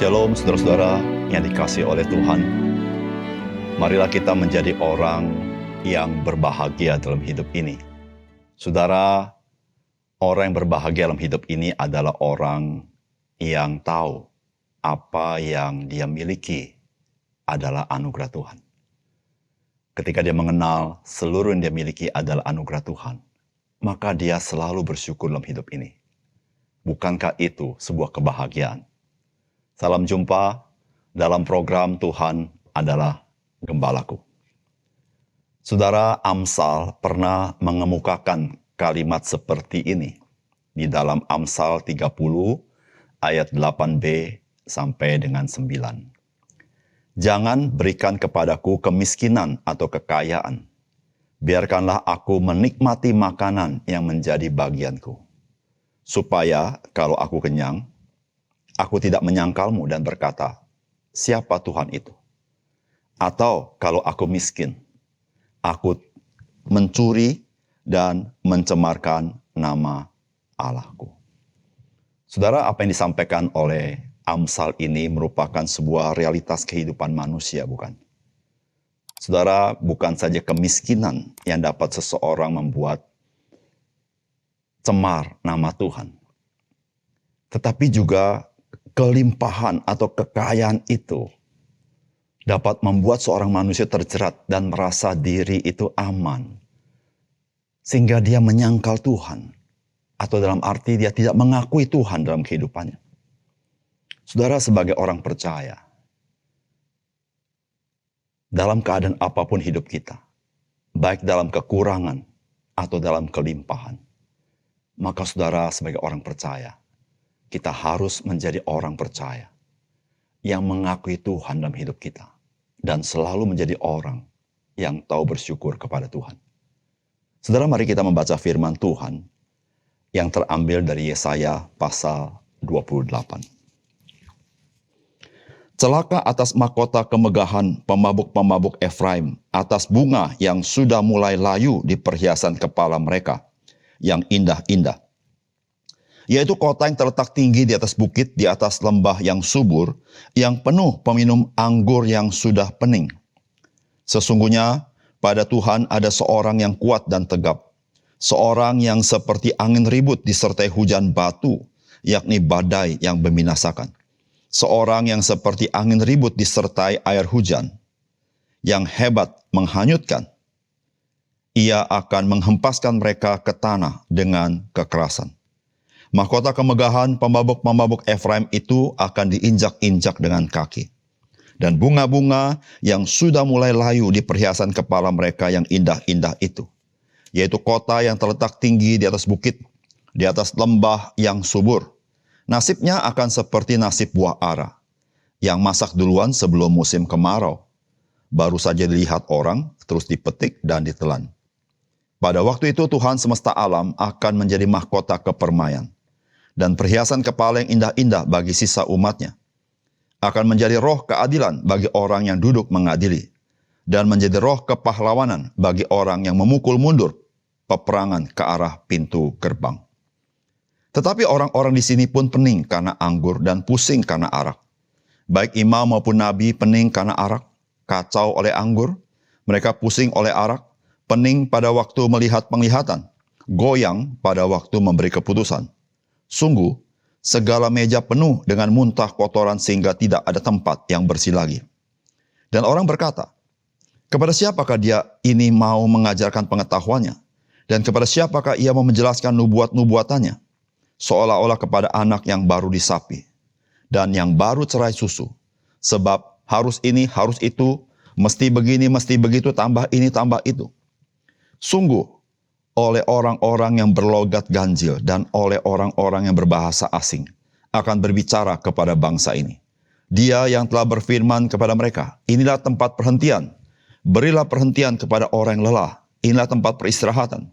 Shalom saudara-saudara yang dikasihi oleh Tuhan. Marilah kita menjadi orang yang berbahagia dalam hidup ini. Saudara, orang yang berbahagia dalam hidup ini adalah orang yang tahu apa yang dia miliki adalah anugerah Tuhan. Ketika dia mengenal seluruh yang dia miliki adalah anugerah Tuhan, maka dia selalu bersyukur dalam hidup ini. Bukankah itu sebuah kebahagiaan? Salam jumpa dalam program Tuhan adalah Gembalaku. Saudara, Amsal pernah mengemukakan kalimat seperti ini di dalam Amsal 30 ayat 8b sampai dengan 9. Jangan berikan kepadaku kemiskinan atau kekayaan. Biarkanlah aku menikmati makanan yang menjadi bagianku. Supaya kalau aku kenyang, aku tidak menyangkalmu dan berkata, siapa Tuhan itu? Atau kalau aku miskin, aku mencuri dan mencemarkan nama Allahku. Saudara, apa yang disampaikan oleh Amsal ini merupakan sebuah realitas kehidupan manusia, bukan? Saudara, bukan saja kemiskinan yang dapat seseorang membuat cemar nama Tuhan, tetapi juga kelimpahan atau kekayaan itu dapat membuat seorang manusia terjerat dan merasa diri itu aman. Sehingga dia menyangkal Tuhan. Atau dalam arti dia tidak mengakui Tuhan dalam kehidupannya. Saudara, sebagai orang percaya, dalam keadaan apapun hidup kita, baik dalam kekurangan atau dalam kelimpahan, maka saudara sebagai orang percaya, kita harus menjadi orang percaya yang mengakui Tuhan dalam hidup kita dan selalu menjadi orang yang tahu bersyukur kepada Tuhan. Saudara, mari kita membaca firman Tuhan yang terambil dari Yesaya pasal 28. Celaka atas mahkota kemegahan pemabuk-pemabuk Efraim, atas bunga yang sudah mulai layu di perhiasan kepala mereka yang indah-indah. Yaitu kota yang terletak tinggi di atas bukit, di atas lembah yang subur, yang penuh peminum anggur yang sudah pening. Sesungguhnya pada Tuhan ada seorang yang kuat dan tegap, seorang yang seperti angin ribut disertai hujan batu, yakni badai yang membinasakan. Seorang yang seperti angin ribut disertai air hujan, yang hebat menghanyutkan. Ia akan menghempaskan mereka ke tanah dengan kekerasan. Mahkota kemegahan pemabuk-pemabuk Efraim itu akan diinjak-injak dengan kaki. Dan bunga-bunga yang sudah mulai layu di perhiasan kepala mereka yang indah-indah itu. Yaitu kota yang terletak tinggi di atas bukit, di atas lembah yang subur. Nasibnya akan seperti nasib buah ara, yang masak duluan sebelum musim kemarau. Baru saja dilihat orang, terus dipetik dan ditelan. Pada waktu itu Tuhan semesta alam akan menjadi mahkota kepermaian. Dan perhiasan kepala yang indah-indah bagi sisa umatnya. Akan menjadi roh keadilan bagi orang yang duduk mengadili. Dan menjadi roh kepahlawanan bagi orang yang memukul mundur peperangan ke arah pintu gerbang. Tetapi orang-orang di sini pun pening karena anggur dan pusing karena arak. Baik imam maupun nabi pening karena arak, kacau oleh anggur, mereka pusing oleh arak, pening pada waktu melihat penglihatan, goyang pada waktu memberi keputusan. Sungguh, segala meja penuh dengan muntah kotoran sehingga tidak ada tempat yang bersih lagi. Dan orang berkata, kepada siapakah dia ini mau mengajarkan pengetahuannya? Dan kepada siapakah ia mau menjelaskan nubuat-nubuatannya? Seolah-olah kepada anak yang baru disapi dan yang baru cerai susu. Sebab harus ini, harus itu, mesti begini, mesti begitu, tambah ini, tambah itu. Sungguh, oleh orang-orang yang berlogat ganjil dan oleh orang-orang yang berbahasa asing akan berbicara kepada bangsa ini. Dia yang telah berfirman kepada mereka, inilah tempat perhentian, berilah perhentian kepada orang yang lelah, inilah tempat peristirahatan.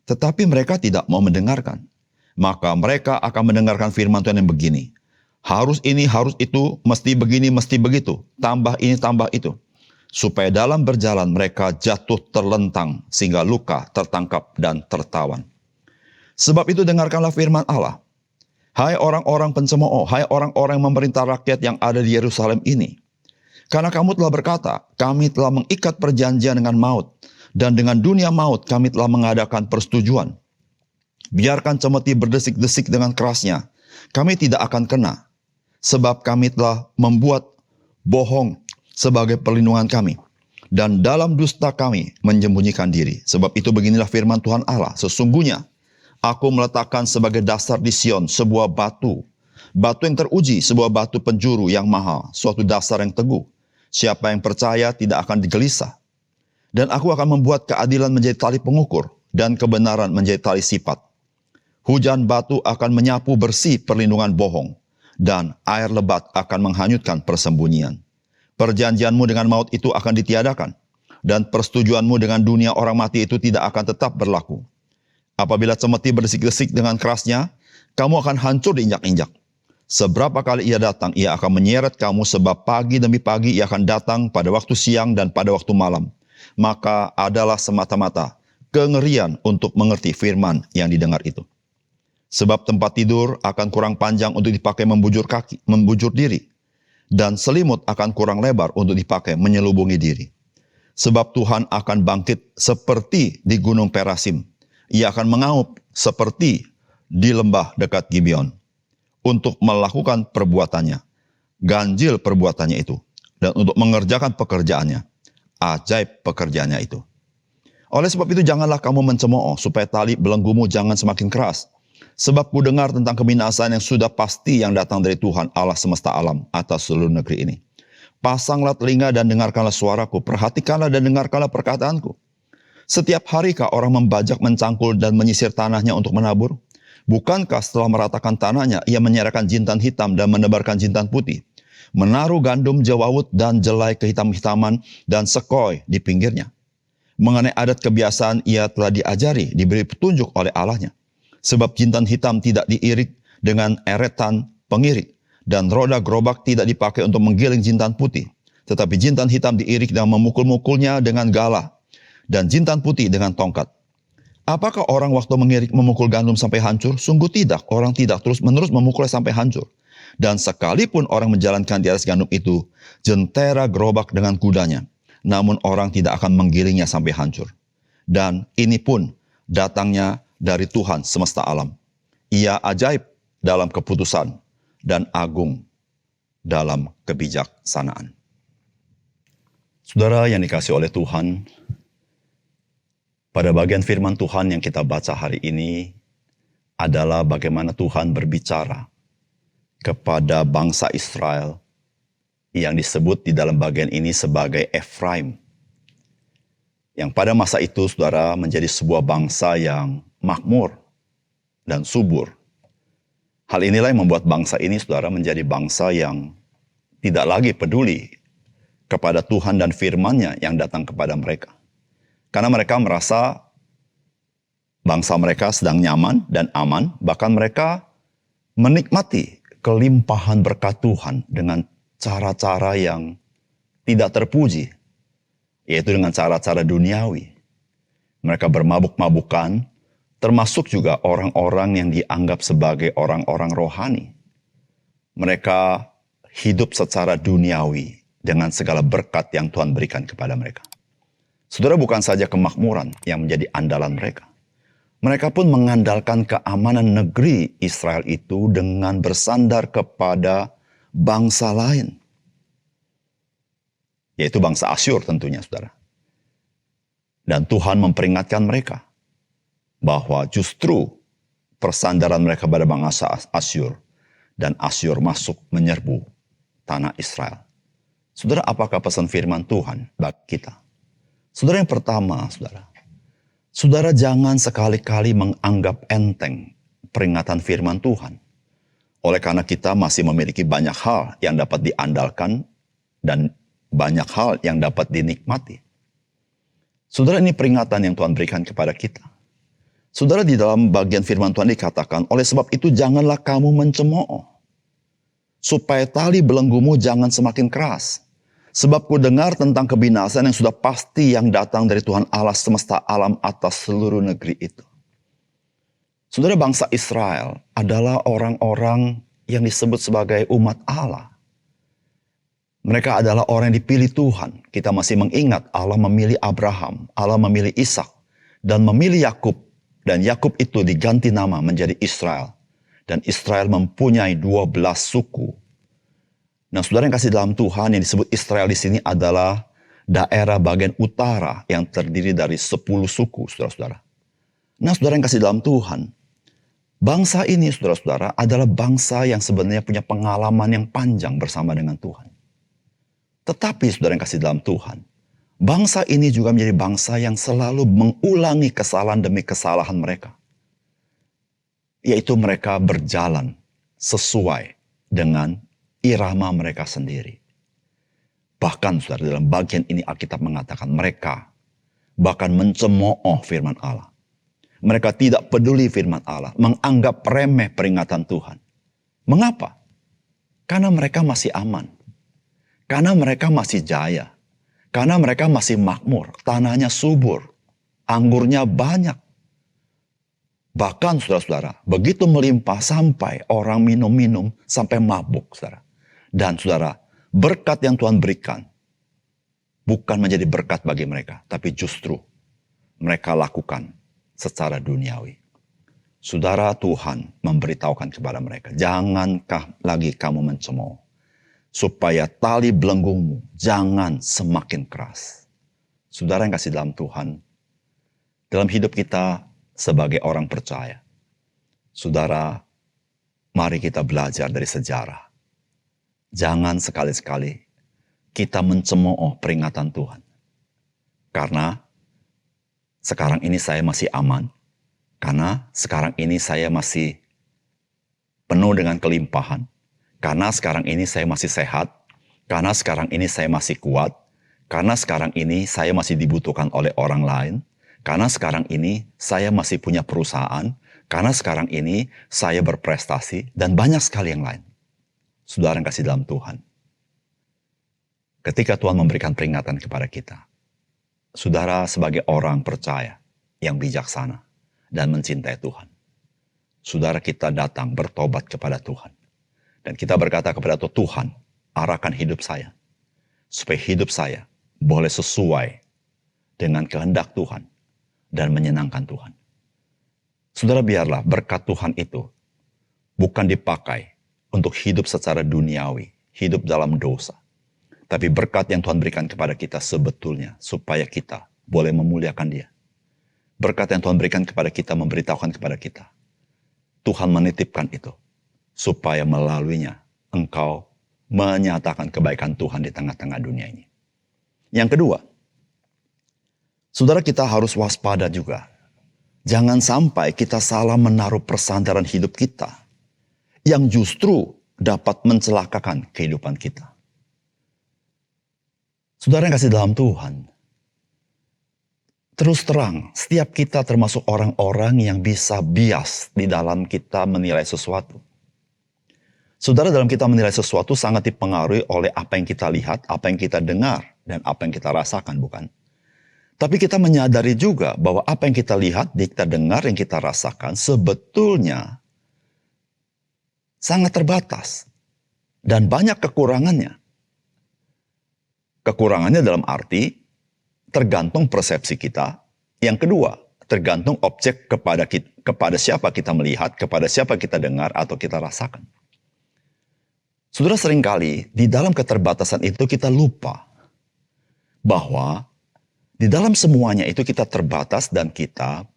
Tetapi mereka tidak mau mendengarkan. Maka mereka akan mendengarkan firman Tuhan yang begini, harus ini, harus itu, mesti begini, mesti begitu, tambah ini, tambah itu. Supaya dalam berjalan mereka jatuh terlentang sehingga luka, tertangkap dan tertawan. Sebab itu dengarkanlah firman Allah. Hai orang-orang pencemooh, hai orang-orang yang memerintah rakyat yang ada di Yerusalem ini. Karena kamu telah berkata, kami telah mengikat perjanjian dengan maut, dan dengan dunia maut kami telah mengadakan persetujuan. Biarkan cemeti berdesik-desik dengan kerasnya, kami tidak akan kena, sebab kami telah membuat bohong sebagai perlindungan kami. Dan dalam dusta kami menyembunyikan diri. Sebab itu beginilah firman Tuhan Allah, sesungguhnya aku meletakkan sebagai dasar di Sion sebuah batu. Batu yang teruji, sebuah batu penjuru yang mahal, suatu dasar yang teguh. Siapa yang percaya tidak akan digelisah. Dan aku akan membuat keadilan menjadi tali pengukur, dan kebenaran menjadi tali sipat. Hujan batu akan menyapu bersih perlindungan bohong, dan air lebat akan menghanyutkan persembunyian. Perjanjianmu dengan maut itu akan ditiadakan, dan persetujuanmu dengan dunia orang mati itu tidak akan tetap berlaku. Apabila cemeti berdesik-desik dengan kerasnya, kamu akan hancur diinjak-injak. Seberapa kali ia datang, ia akan menyeret kamu, sebab pagi demi pagi ia akan datang pada waktu siang dan pada waktu malam. Maka adalah semata-mata kengerian untuk mengerti firman yang didengar itu. Sebab tempat tidur akan kurang panjang untuk dipakai membujur kaki, membujur diri. Dan selimut akan kurang lebar untuk dipakai menyelubungi diri. Sebab Tuhan akan bangkit seperti di gunung Perasim. Ia akan mengaup seperti di lembah dekat Gibeon untuk melakukan perbuatannya, ganjil perbuatannya itu, dan untuk mengerjakan pekerjaannya, ajaib pekerjaannya itu. Oleh sebab itu janganlah kamu mencemooh supaya tali belenggumu jangan semakin keras. Sebab ku dengar tentang kebinasaan yang sudah pasti yang datang dari Tuhan Allah semesta alam atas seluruh negeri ini. Pasanglah telinga dan dengarkanlah suaraku, perhatikanlah dan dengarkanlah perkataanku. Setiap harikah orang membajak, mencangkul, dan menyisir tanahnya untuk menabur? Bukankah setelah meratakan tanahnya, ia menyerahkan jintan hitam dan menebarkan jintan putih? Menaruh gandum, jawawut, dan jelai kehitam-hitaman, dan sekoi di pinggirnya. Mengenai adat kebiasaan ia telah diajari, diberi petunjuk oleh Allahnya. Sebab jintan hitam tidak diirik dengan eretan pengirik, dan roda gerobak tidak dipakai untuk menggiling jintan putih. Tetapi jintan hitam diirik dan memukul-mukulnya dengan galah, dan jintan putih dengan tongkat. Apakah orang waktu mengirik memukul gandum sampai hancur? Sungguh tidak, orang tidak terus-menerus memukulnya sampai hancur. Dan sekalipun orang menjalankan di atas gandum itu, jentera gerobak dengan kudanya, namun orang tidak akan menggilingnya sampai hancur. Dan ini pun datangnya dari Tuhan semesta alam. Ia ajaib dalam keputusan dan agung dalam kebijaksanaan. Saudara yang dikasihi oleh Tuhan, pada bagian firman Tuhan yang kita baca hari ini adalah bagaimana Tuhan berbicara kepada bangsa Israel yang disebut di dalam bagian ini sebagai Efraim. Yang pada masa itu, saudara, menjadi sebuah bangsa yang makmur dan subur. Hal inilah yang membuat bangsa ini, saudara, menjadi bangsa yang tidak lagi peduli kepada Tuhan dan firman-Nya yang datang kepada mereka. Karena mereka merasa bangsa mereka sedang nyaman dan aman, bahkan mereka menikmati kelimpahan berkat Tuhan dengan cara-cara yang tidak terpuji, yaitu dengan cara-cara duniawi. Mereka bermabuk-mabukan, termasuk juga orang-orang yang dianggap sebagai orang-orang rohani. Mereka hidup secara duniawi dengan segala berkat yang Tuhan berikan kepada mereka. Saudara, bukan saja kemakmuran yang menjadi andalan mereka. Mereka pun mengandalkan keamanan negeri Israel itu dengan bersandar kepada bangsa lain. Yaitu bangsa Asyur tentunya, saudara. Dan Tuhan memperingatkan mereka bahwa justru persandaran mereka pada bangsa Asyur dan Asyur masuk menyerbu tanah Israel. Saudara, apakah pesan firman Tuhan bagi kita? Saudara, yang pertama, saudara jangan sekali-kali menganggap enteng peringatan firman Tuhan. Oleh karena kita masih memiliki banyak hal yang dapat diandalkan dan banyak hal yang dapat dinikmati. Saudara, ini peringatan yang Tuhan berikan kepada kita. Saudara, di dalam bagian firman Tuhan dikatakan, oleh sebab itu janganlah kamu mencemooh, supaya tali belenggumu jangan semakin keras. Sebab ku dengar tentang kebinasaan yang sudah pasti yang datang dari Tuhan Allah semesta alam atas seluruh negeri itu. Saudara, bangsa Israel adalah orang-orang yang disebut sebagai umat Allah. Mereka adalah orang yang dipilih Tuhan. Kita masih mengingat Allah memilih Abraham, Allah memilih Ishak, dan memilih Yakub. Dan Yakub itu diganti nama menjadi Israel. Dan Israel mempunyai 12 suku. Nah, saudara yang kasih dalam Tuhan, yang disebut Israel di sini adalah daerah bagian utara yang terdiri dari 10 suku, saudara-saudara. Nah, saudara yang kasih dalam Tuhan, bangsa ini, saudara-saudara, adalah bangsa yang sebenarnya punya pengalaman yang panjang bersama dengan Tuhan. Tetapi, saudara yang kasih dalam Tuhan, bangsa ini juga menjadi bangsa yang selalu mengulangi kesalahan demi kesalahan mereka. Yaitu mereka berjalan sesuai dengan irama mereka sendiri. Bahkan, saudara, dalam bagian ini Alkitab mengatakan mereka bahkan mencemooh firman Allah. Mereka tidak peduli firman Allah, menganggap remeh peringatan Tuhan. Mengapa? Karena mereka masih aman. Karena mereka masih jaya. Karena mereka masih makmur, tanahnya subur, anggurnya banyak. Bahkan saudara-saudara, begitu melimpah sampai orang minum-minum sampai mabuk, saudara. Dan saudara, berkat yang Tuhan berikan bukan menjadi berkat bagi mereka, tapi justru mereka lakukan secara duniawi. Saudara, Tuhan memberitahukan kepada mereka, jangankah lagi kamu mencemooh, supaya tali belenggungmu jangan semakin keras. Saudara yang kasih dalam Tuhan, dalam hidup kita sebagai orang percaya, saudara, mari kita belajar dari sejarah. Jangan sekali-sekali kita mencemooh peringatan Tuhan. Karena sekarang ini saya masih aman. Karena sekarang ini saya masih penuh dengan kelimpahan. Karena sekarang ini saya masih sehat. Karena sekarang ini saya masih kuat. Karena sekarang ini saya masih dibutuhkan oleh orang lain. Karena sekarang ini saya masih punya perusahaan. Karena sekarang ini saya berprestasi. Dan banyak sekali yang lain. Saudara yang kasih dalam Tuhan. Ketika Tuhan memberikan peringatan kepada kita. Saudara sebagai orang percaya yang bijaksana dan mencintai Tuhan. Saudara kita datang bertobat kepada Tuhan. Dan kita berkata kepada Tuhan, arahkan hidup saya. Supaya hidup saya boleh sesuai dengan kehendak Tuhan. Dan menyenangkan Tuhan. Saudara, biarlah berkat Tuhan itu bukan dipakai untuk hidup secara duniawi, hidup dalam dosa. Tapi berkat yang Tuhan berikan kepada kita sebetulnya supaya kita boleh memuliakan Dia. Berkat yang Tuhan berikan kepada kita, memberitahukan kepada kita. Tuhan menitipkan itu supaya melaluinya engkau menyatakan kebaikan Tuhan di tengah-tengah dunia ini. Yang kedua, saudara, kita harus waspada juga. Jangan sampai kita salah menaruh persandaran hidup kita yang justru dapat mencelakakan kehidupan kita. Saudara yang kasih dalam Tuhan, terus terang, setiap kita termasuk orang-orang yang bisa bias di dalam kita menilai sesuatu. Saudara, dalam kita menilai sesuatu sangat dipengaruhi oleh apa yang kita lihat, apa yang kita dengar, dan apa yang kita rasakan, bukan? Tapi kita menyadari juga bahwa apa yang kita lihat, kita dengar, yang kita rasakan sebetulnya sangat terbatas. Dan banyak kekurangannya. Kekurangannya dalam arti tergantung persepsi kita. Yang kedua, tergantung objek kepada siapa kita melihat, kepada siapa kita dengar, atau kita rasakan. Saudara, seringkali di dalam keterbatasan itu kita lupa bahwa di dalam semuanya itu kita terbatas dan kita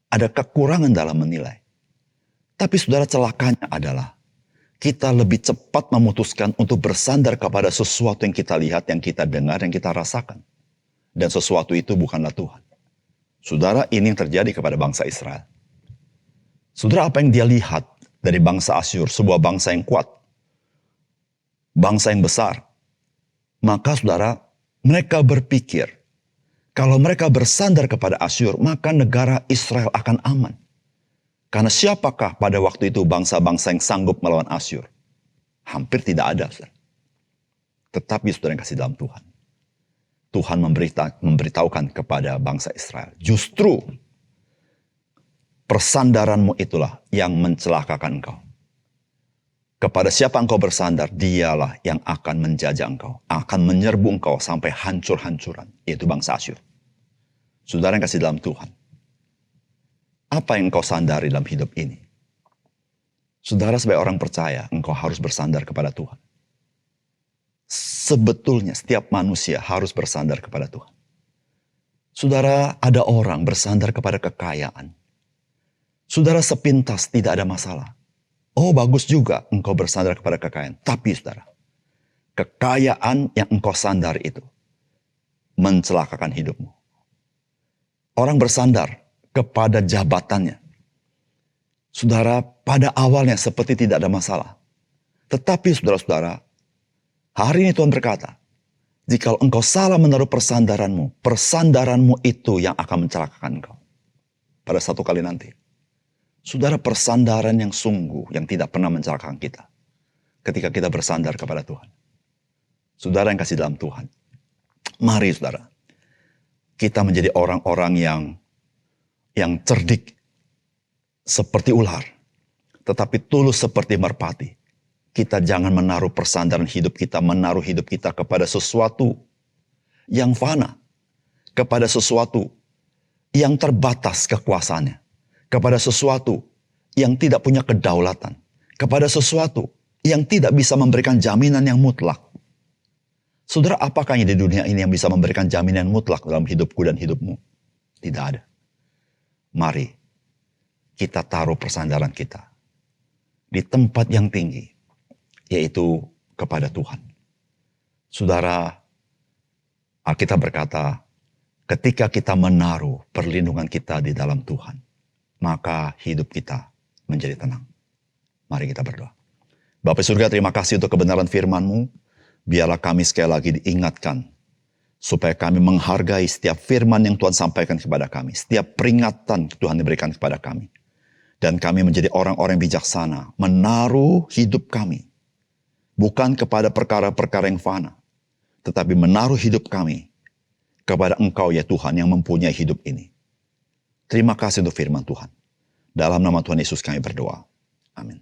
ada kekurangan dalam menilai. Tapi saudara, celakanya adalah kita lebih cepat memutuskan untuk bersandar kepada sesuatu yang kita lihat, yang kita dengar, yang kita rasakan. Dan sesuatu itu bukanlah Tuhan. Saudara, ini yang terjadi kepada bangsa Israel. Saudara, apa yang dia lihat dari bangsa Asyur, sebuah bangsa yang kuat, bangsa yang besar. Maka saudara, mereka berpikir, kalau mereka bersandar kepada Asyur, maka negara Israel akan aman. Karena siapakah pada waktu itu bangsa-bangsa yang sanggup melawan Asyur? Hampir tidak ada, saudara. Tetapi saudara yang kasih dalam Tuhan, Tuhan memberitahukan kepada bangsa Israel, justru Persandaranmu itulah yang mencelakakan engkau. Kepada siapa engkau bersandar, dialah yang akan menjajah engkau. Akan menyerbu engkau sampai hancur-hancuran. Yaitu bangsa Asyur. Saudara yang kasih dalam Tuhan. Apa yang engkau sandari dalam hidup ini? Saudara sebagai orang percaya, engkau harus bersandar kepada Tuhan. Sebetulnya setiap manusia harus bersandar kepada Tuhan. Saudara, ada orang bersandar kepada kekayaan. Saudara sepintas tidak ada masalah. Oh, bagus juga engkau bersandar kepada kekayaan. Tapi saudara, kekayaan yang engkau sandar itu mencelakakan hidupmu. Orang bersandar kepada jabatannya. Saudara, pada awalnya seperti tidak ada masalah. Tetapi saudara-saudara, hari ini Tuhan berkata, jika engkau salah menaruh persandaranmu itu yang akan mencelakakan engkau. Pada satu kali nanti. Saudara, persandaran yang sungguh, yang tidak pernah mencelakakan kita. Ketika kita bersandar kepada Tuhan. Saudara yang kasih dalam Tuhan. Mari saudara, kita menjadi orang-orang yang cerdik. Seperti ular. Tetapi tulus seperti merpati. Kita jangan menaruh persandaran hidup kita, menaruh hidup kita kepada sesuatu yang fana. Kepada sesuatu yang terbatas kekuasaannya. Kepada sesuatu yang tidak punya kedaulatan. Kepada sesuatu yang tidak bisa memberikan jaminan yang mutlak. Saudara, apakah di dunia ini yang bisa memberikan jaminan mutlak dalam hidupku dan hidupmu? Tidak ada. Mari kita taruh persandaran kita di tempat yang tinggi, yaitu kepada Tuhan. Saudara, Alkitab berkata, ketika kita menaruh perlindungan kita di dalam Tuhan, maka hidup kita menjadi tenang. Mari kita berdoa. Bapa surga, terima kasih untuk kebenaran firman-Mu. Biarlah kami sekali lagi diingatkan, supaya kami menghargai setiap firman yang Tuhan sampaikan kepada kami. Setiap peringatan Tuhan diberikan kepada kami. Dan kami menjadi orang-orang bijaksana, menaruh hidup kami. Bukan kepada perkara-perkara yang fana, tetapi menaruh hidup kami kepada Engkau ya Tuhan yang mempunyai hidup ini. Terima kasih untuk firman Tuhan. Dalam nama Tuhan Yesus kami berdoa. Amin.